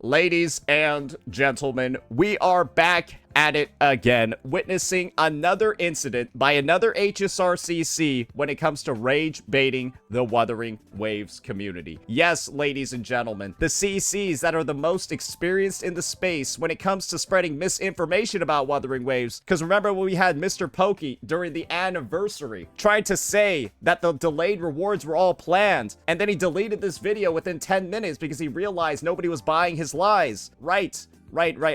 Ladies and gentlemen, we are back at it again, witnessing another incident by another HSRCC when it comes to rage baiting the Wuthering Waves community. Yes, ladies and gentlemen, the CCs that are the most experienced in the space when it comes to spreading misinformation about Wuthering Waves. Because remember when we had Mr. Pokey during the anniversary trying to say that the delayed rewards were all planned, and then he deleted this video within 10 minutes because he realized nobody was buying his lies. Right.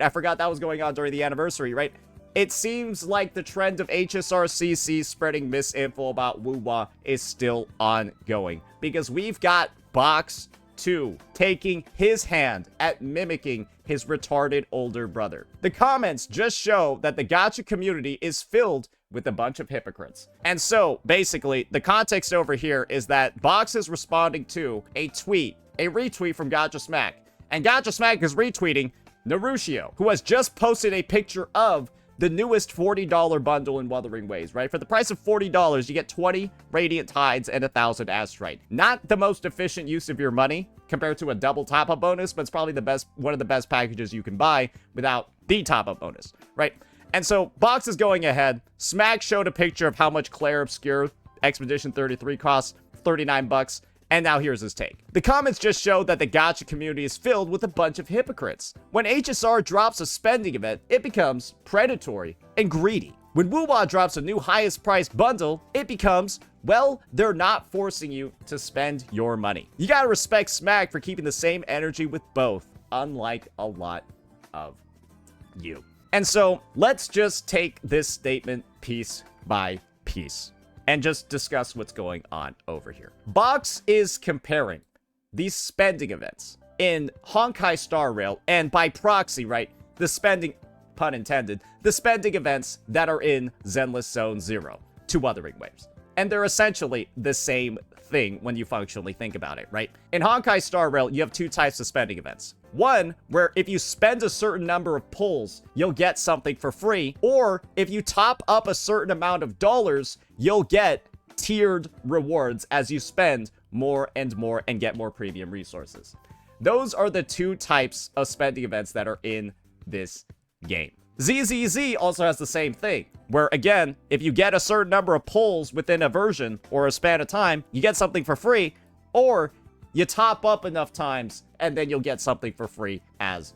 I forgot that was going on during the anniversary, right? It seems like the trend of HSRCC spreading misinfo about Woo-Wah is still ongoing. Because we've got Box 2 taking his hand at mimicking his retarded older brother. The comments just show that the gacha community is filled with a bunch of hypocrites. And so, basically, the context over here is that Box is responding to a retweet from Gacha Smack. And Gacha Smack is retweeting Narushio, who has just posted a picture of the newest $40 bundle in Wuthering Waves, right? For the price of $40, you get 20 Radiant Tides and 1,000 Astrite. Not the most efficient use of your money compared to a double top-up bonus, but it's probably one of the best packages you can buy without the top-up bonus, right? And so, Box is going ahead. Smack showed a picture of how much Claire Obscure Expedition 33 costs, 39 bucks. And now here's his take. The comments just show that the gacha community is filled with a bunch of hypocrites. When HSR drops a spending event, it becomes predatory and greedy. When Woo-Wah drops a new highest priced bundle, it becomes, well, they're not forcing you to spend your money. You gotta respect Smack for keeping the same energy with both, unlike a lot of you. And so, let's just take this statement piece by piece and just discuss what's going on over here. Box is comparing these spending events in Honkai Star Rail, and by proxy, right, the spending, pun intended, the spending events that are in Zenless Zone 0 to Wuthering Waves. And they're essentially the same thing when you functionally think about it, right? In Honkai Star Rail, you have two types of spending events. One, where if you spend a certain number of pulls, you'll get something for free. Or if you top up a certain amount of dollars, you'll get tiered rewards as you spend more and more and get more premium resources. Those are the two types of spending events that are in this game. ZZZ also has the same thing, where again, if you get a certain number of pulls within a version or a span of time, you get something for free, or you top up enough times and then you'll get something for free as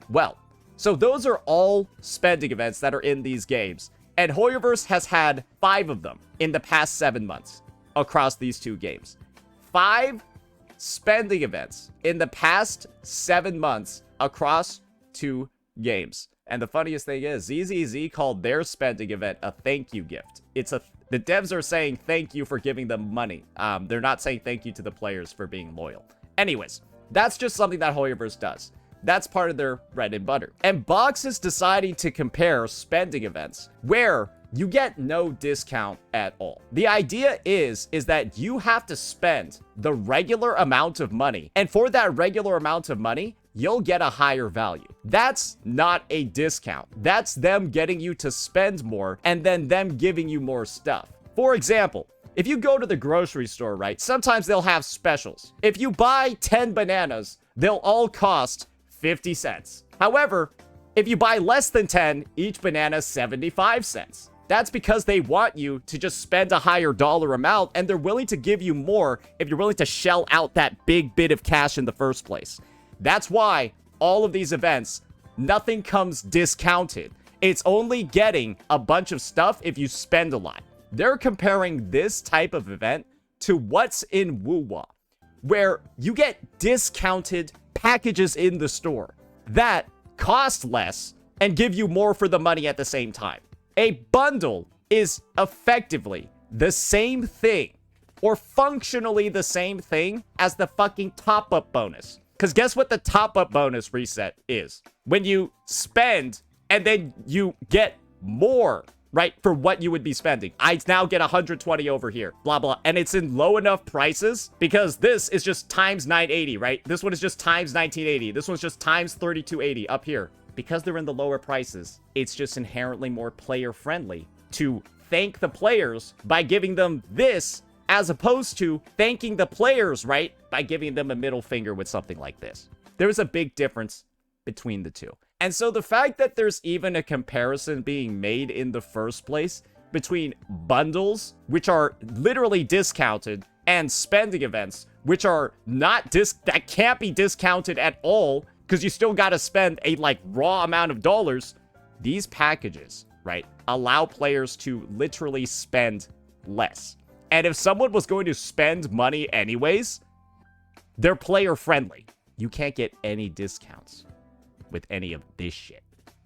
well. So those are all spending events that are in these games, and Hoyoverse has had 5 of them in the past 7 months across these two games. 5 spending events in the past 7 months across 2 games. And the funniest thing is, ZZZ called their spending event a thank you gift. The devs are saying thank you for giving them money. They're not saying thank you to the players for being loyal. Anyways, that's just something that Hoyoverse does. That's part of their bread and butter. And Box is deciding to compare spending events where you get no discount at all. The idea is that you have to spend the regular amount of money, and for that regular amount of money, you'll get a higher value. That's not a discount. That's them getting you to spend more and then them giving you more stuff. For example, if you go to the grocery store, right, sometimes they'll have specials. If you buy 10 bananas, they'll all cost 50 cents. However, if you buy less than 10, each banana is 75 cents. That's because they want you to just spend a higher dollar amount, and they're willing to give you more if you're willing to shell out that big bit of cash in the first place. That's why all of these events, nothing comes discounted. It's only getting a bunch of stuff if you spend a lot. They're comparing this type of event to what's in Woo-Wah, where you get discounted packages in the store that cost less and give you more for the money at the same time. A bundle is effectively the same thing, or functionally the same thing, as the fucking top-up bonus. Because guess what the top-up bonus reset is? When you spend, and then you get more, right, for what you would be spending. I now get 120 over here, blah, blah. And it's in low enough prices, because this is just times 980, right? This one is just times 1980. This one's just times 3280 up here. Because they're in the lower prices, it's just inherently more player-friendly to thank the players by giving them this, as opposed to thanking the players, right, by giving them a middle finger with something like this. There's a big difference between the two. And so the fact that there's even a comparison being made in the first place between bundles, which are literally discounted, and spending events, which are not that can't be discounted at all, because you still got to spend a like raw amount of dollars. These packages, right, allow players to literally spend less. And if someone was going to spend money anyways, they're player friendly. You can't get any discounts with any of this shit.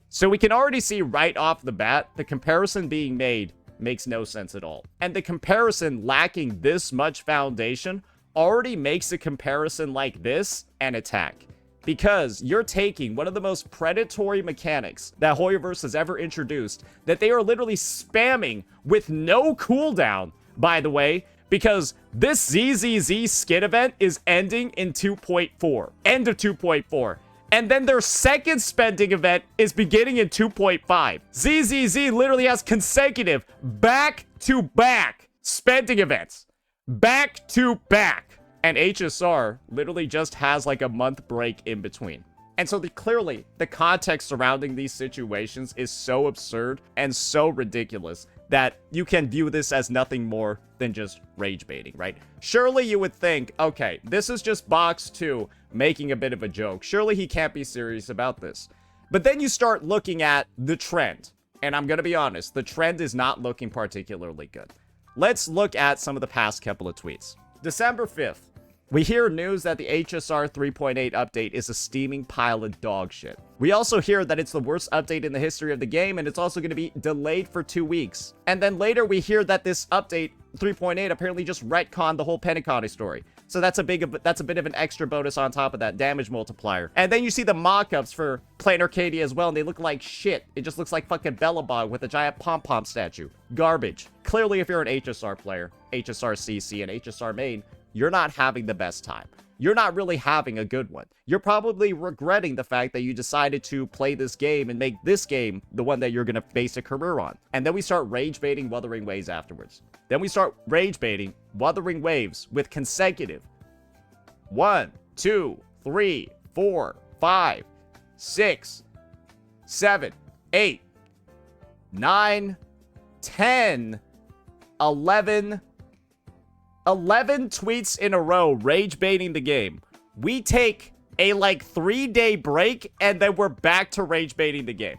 So we can already see right off the bat, the comparison being made makes no sense at all. And the comparison lacking this much foundation already makes a comparison like this an attack. Because you're taking one of the most predatory mechanics that Hoyoverse has ever introduced, that they are literally spamming with no cooldown, by the way, because this ZZZ skid event is ending in 2.4. End of 2.4. And then their second spending event is beginning in 2.5. ZZZ literally has consecutive back-to-back spending events. Back-to-back. And HSR literally just has like a month break in between. And so clearly, the context surrounding these situations is so absurd and so ridiculous that you can view this as nothing more than just rage baiting, right? Surely you would think, okay, this is just Box 2 making a bit of a joke. Surely he can't be serious about this. But then you start looking at the trend. And I'm going to be honest, the trend is not looking particularly good. Let's look at some of the past couple of tweets. December 5th. We hear news that the HSR 3.8 update is a steaming pile of dog shit. We also hear that it's the worst update in the history of the game, and it's also going to be delayed for 2 weeks. And then later we hear that this update 3.8 apparently just retconned the whole Pentecost story. So that's a bit of an extra bonus on top of that damage multiplier. And then you see the mock-ups for Plain Arcadia as well, and they look like shit. It just looks like fucking Bellabog with a giant pom-pom statue. Garbage. Clearly, if you're an HSR player, HSR CC, and HSR main, you're not having the best time. You're not really having a good one. You're probably regretting the fact that you decided to play this game and make this game the one that you're going to base a career on. And then we start rage baiting Wuthering Waves afterwards. Then we start rage baiting Wuthering Waves with consecutive 1, 2, 3, 4, 5, 6, 7, 8, 9, 10, 11 tweets in a row rage baiting the game. We take a like 3-day break and then we're back to rage baiting the game.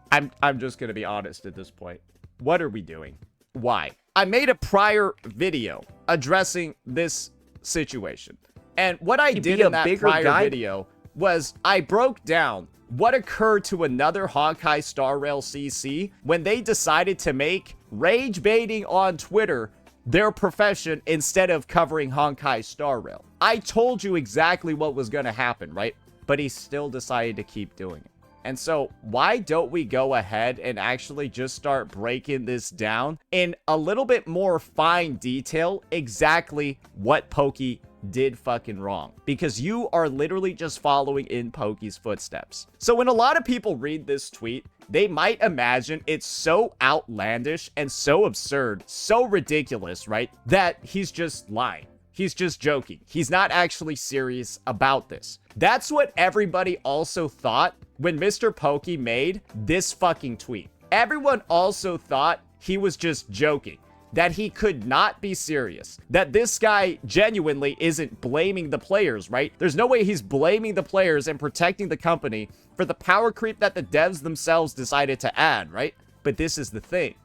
I'm just gonna be honest at this point. What are we doing? Why? I made a prior video addressing this situation. And what I did in that prior video was I broke down what occurred to another Honkai Star Rail CC when they decided to make rage baiting on Twitter their profession instead of covering Honkai Star Rail. I told you exactly what was going to happen, right? But he still decided to keep doing it. And so why don't we go ahead and actually just start breaking this down in a little bit more fine detail exactly what Pokey did fucking wrong, because you are literally just following in Pokey's footsteps. So when a lot of people read this tweet, they might imagine it's so outlandish and so absurd, so ridiculous, right? That he's just lying. He's just joking. He's not actually serious about this. That's what everybody also thought when Mr. Pokey made this fucking tweet. Everyone also thought he was just joking, that he could not be serious, that this guy genuinely isn't blaming the players, right? There's no way he's blaming the players and protecting the company for the power creep that the devs themselves decided to add, right? But this is the thing.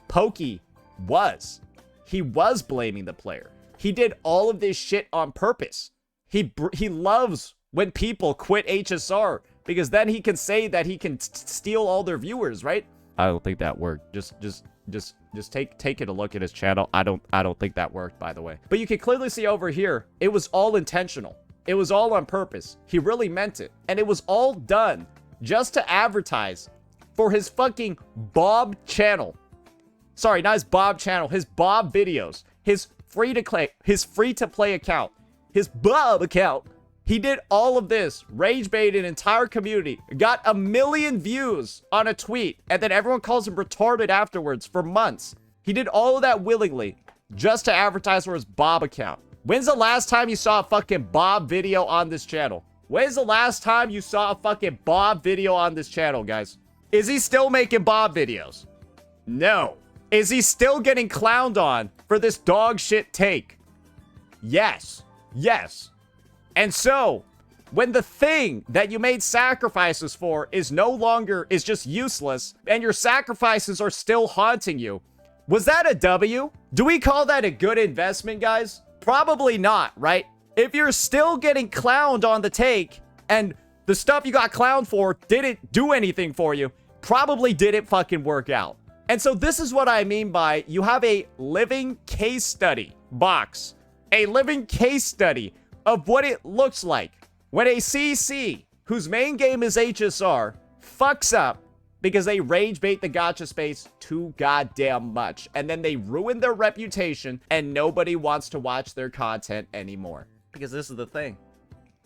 Pokey he was blaming the player. He did all of this shit on purpose. He loves when people quit HSR because then he can say that he can steal all their viewers, right? I don't think that worked. Just take a look at his channel. I don't think that worked, by the way. But you can clearly see over here, it was all intentional. It was all on purpose. He really meant it. And it was all done just to advertise for his fucking Bob channel. Sorry, not his Bob channel, his Bob videos, his free-to-play account, his Bob account. He did all of this, rage bait an entire community, got 1 million views on a tweet, and then everyone calls him retarded afterwards for months. He did all of that willingly, just to advertise for his Bob account. When's the last time you saw a fucking Bob video on this channel? When's the last time you saw a fucking Bob video on this channel, guys? Is he still making Bob videos? No. Is he still getting clowned on for this dog shit take? Yes. Yes. And so, when the thing that you made sacrifices for is just useless, and your sacrifices are still haunting you, was that a W? Do we call that a good investment, guys? Probably not, right? If you're still getting clowned on the take, and the stuff you got clowned for didn't do anything for you, probably didn't fucking work out. And so this is what I mean by you have a living case study box. A living case study of what it looks like when a CC, whose main game is HSR, fucks up because they rage bait the gacha space too goddamn much. And then they ruin their reputation and nobody wants to watch their content anymore. Because this is the thing.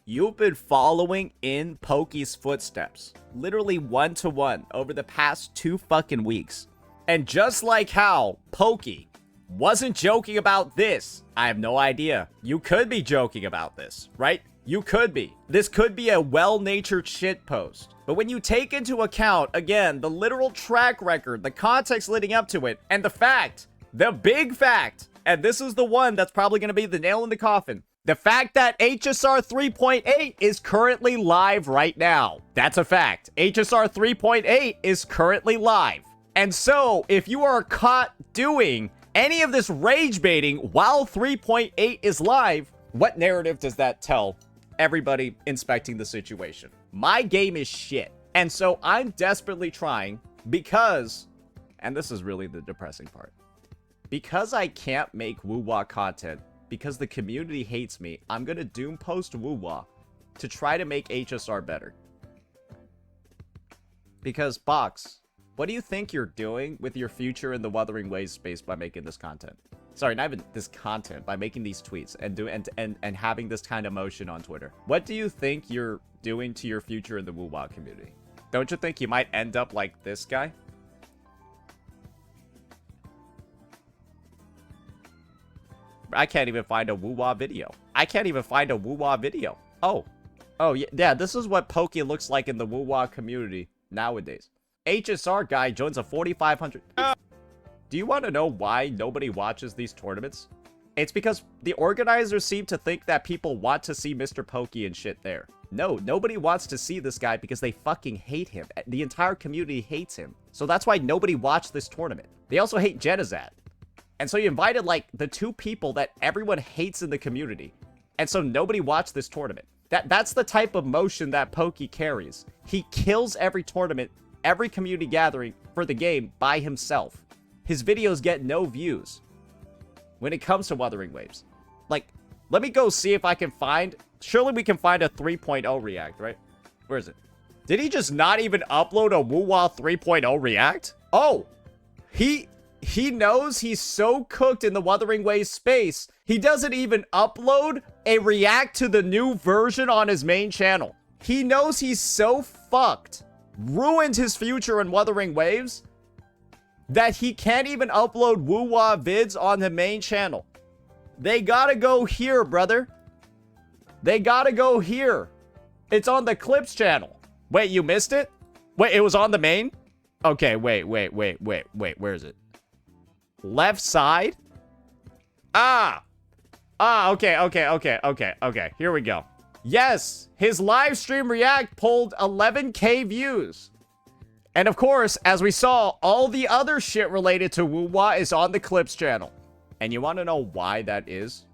You've been following in Pokey's footsteps, literally one-to-one over the past 2 fucking weeks. And just like how Pokey wasn't joking about this, I have no idea. You could be joking about this, right? You could be. This could be a well-natured shitpost. But when you take into account, again, the literal track record, the context leading up to it, and the fact, the big fact, and this is the one that's probably going to be the nail in the coffin, the fact that HSR 3.8 is currently live right now. That's a fact. HSR 3.8 is currently live. And so, if you are caught doing any of this rage baiting while 3.8 is live, what narrative does that tell everybody inspecting the situation? My game is shit. And so I'm desperately trying because, and this is really the depressing part, because I can't make woo-wah content, because the community hates me, I'm gonna doom post woo-wah to try to make HSR better. Because, Box, what do you think you're doing with your future in the Wuthering Waves space by making this content? Sorry, not even this content, by making these tweets and having this kind of motion on Twitter. What do you think you're doing to your future in the woo-wah community? Don't you think you might end up like this guy? I can't even find a woo-wah video. I can't even find a woo-wah video. Oh, yeah, this is what Pokey looks like in the woo-wah community nowadays. HSR guy joins a 4,500. Do you want to know why nobody watches these tournaments? It's because the organizers seem to think that people want to see Mr. Pokey and shit there. No, nobody wants to see this guy because they fucking hate him. The entire community hates him. So that's why nobody watched this tournament. They also hate Genizad. And so you invited, like, the 2 people that everyone hates in the community. And so nobody watched this tournament. That's the type of motion that Pokey carries. He kills every tournament, every community gathering for the game by himself. His videos get no views when it comes to Wuthering Waves. Like, let me go see if I can find... Surely we can find a 3.0 react, right? Where is it? Did he just not even upload a woo-wah 3.0 react? Oh, he knows he's so cooked in the Wuthering Waves space, he doesn't even upload a react to the new version on his main channel. He knows he's so fucked, ruined his future in Wuthering Waves, that he can't even upload woo-wah vids on the main channel. They gotta go here, brother. They gotta go here. It's on the Clips channel. Wait, you missed it? Wait, it was on the main? Okay, wait, where is it? Left side? Okay. Here we go. Yes, his live stream react pulled 11K views. And of course, as we saw, all the other shit related to woo-wah is on the Clips channel. And you want to know why that is?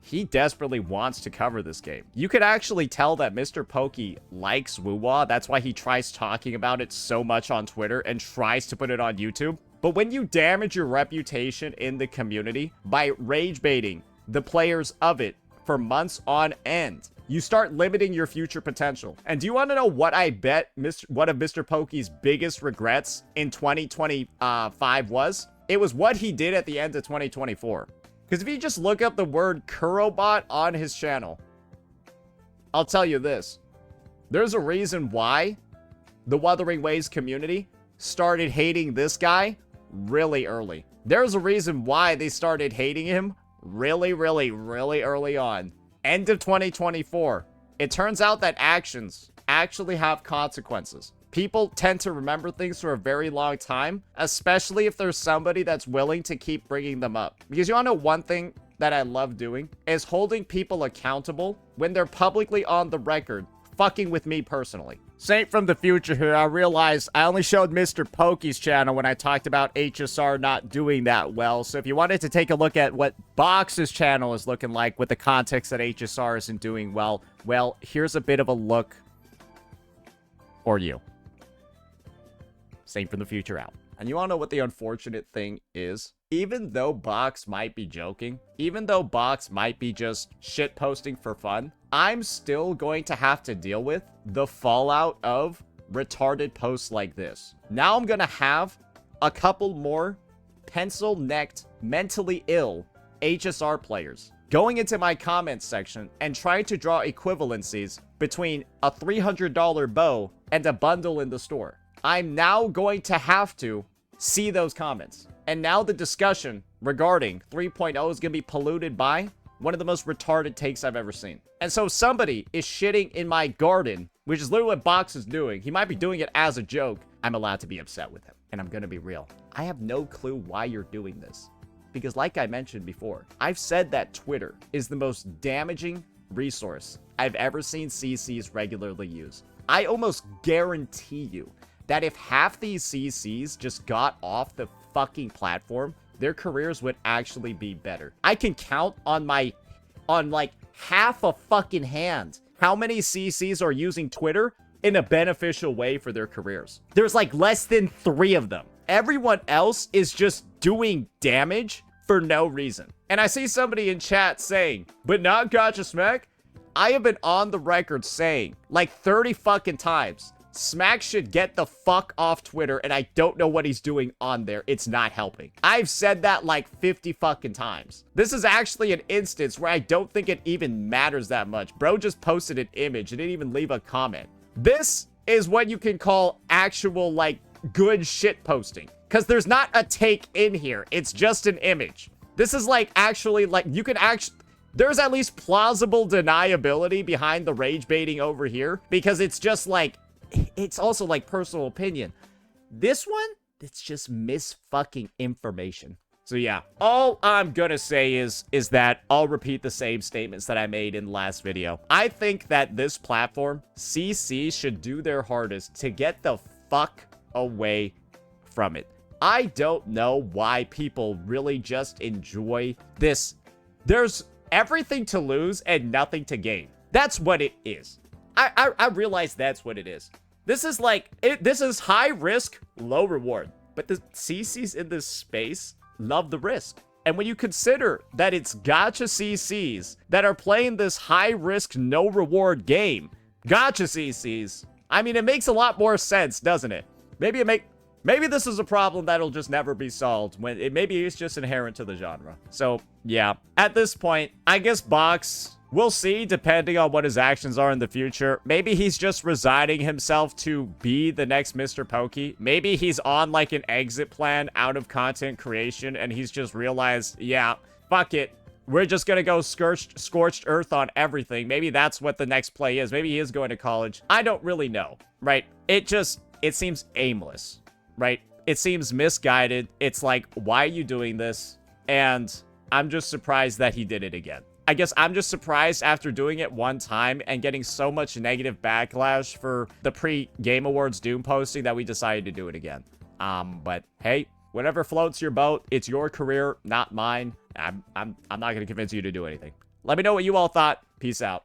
He desperately wants to cover this game. You could actually tell that Mr. Pokey likes woo-wah. That's why he tries talking about it so much on Twitter and tries to put it on YouTube. But when you damage your reputation in the community by rage baiting the players of it for months on end, you start limiting your future potential. And do you want to know what I bet one of Mr. Pokey's biggest regrets in 2025 was? It was what he did at the end of 2024. Because if you just look up the word Kurobot on his channel, I'll tell you this. There's a reason why the Wuthering Waves community started hating this guy really early. There's a reason why they started hating him really early on. End of 2024. It turns out that actions actually have consequences. People tend to remember things for a very long time, especially if there's somebody that's willing to keep bringing them up. Because you want to know one thing that I love doing is holding people accountable when they're publicly on the record fucking with me personally. Saint from the future here, I realized I only showed Mr. Pokey's channel when I talked about HSR not doing that well. So if you wanted to take a look at what Box's channel is looking like with the context that HSR isn't doing well, here's a bit of a look for you. Saint from the future out. And you want to know what the unfortunate thing is? Even though Box might be joking, even though Box might be just shit posting for fun, I'm still going to have to deal with the fallout of retarded posts like this. Now I'm gonna have a couple more pencil-necked, mentally ill HSR players going into my comments section and trying to draw equivalencies between a $300 bow and a bundle in the store. I'm now going to have to see those comments. And now the discussion regarding 3.0 is going to be polluted by one of the most retarded takes I've ever seen. And so somebody is shitting in my garden, which is literally what Box is doing. He might be doing it as a joke. I'm allowed to be upset with him. And I'm going to be real. I have no clue why you're doing this. Because like I mentioned before, I've said that Twitter is the most damaging resource I've ever seen CCs regularly use. I almost guarantee you that if half these CCs just got off the fucking platform, their careers would actually be better. I can count on like half a fucking hand how many CCs are using Twitter in a beneficial way for their careers. There's like less than 3 of them. Everyone else is just doing damage for no reason. And I see somebody in chat saying, but not Gotcha Smack. I have been on the record saying like 30 fucking times, Smack should get the fuck off Twitter, and I don't know what he's doing on there. It's not helping. I've said that like 50 fucking times. This is actually an instance where I don't think it even matters that much. Bro just posted an image and didn't even leave a comment. This is what you can call actual, like, good shit posting. Because there's not a take in here. It's just an image. This is like actually, like, you can actually... There's at least plausible deniability behind the rage baiting over here. Because it's just like... It's also like personal opinion. This one, it's just mis-fucking information. So yeah, all I'm gonna say is that I'll repeat the same statements that I made in the last video. I think that this platform, CC, should do their hardest to get the fuck away from it. I don't know why people really just enjoy this. There's everything to lose and nothing to gain. That's what it is. I realize that's what it is. This is like, this is high risk, low reward. But the CCs in this space love the risk. And when you consider that it's Gotcha CCs that are playing this high risk, no reward game, Gotcha CCs, I mean, it makes a lot more sense, doesn't it? Maybe this is a problem that'll just never be solved when maybe it's just inherent to the genre. So yeah, at this point, I guess Box, we'll see depending on what his actions are in the future. Maybe he's just resigning himself to be the next Mr. Pokey. Maybe he's on like an exit plan out of content creation and he's just realized, yeah, fuck it. We're just gonna go scorched earth on everything. Maybe that's what the next play is. Maybe he is going to college. I don't really know, right? It seems aimless. Right? It seems misguided. It's like, why are you doing this? And I'm just surprised that he did it again. I guess I'm just surprised after doing it one time and getting so much negative backlash for the pre-Game Awards Doom posting that we decided to do it again. But hey, whatever floats your boat, it's your career, not mine. I'm not going to convince you to do anything. Let me know what you all thought. Peace out.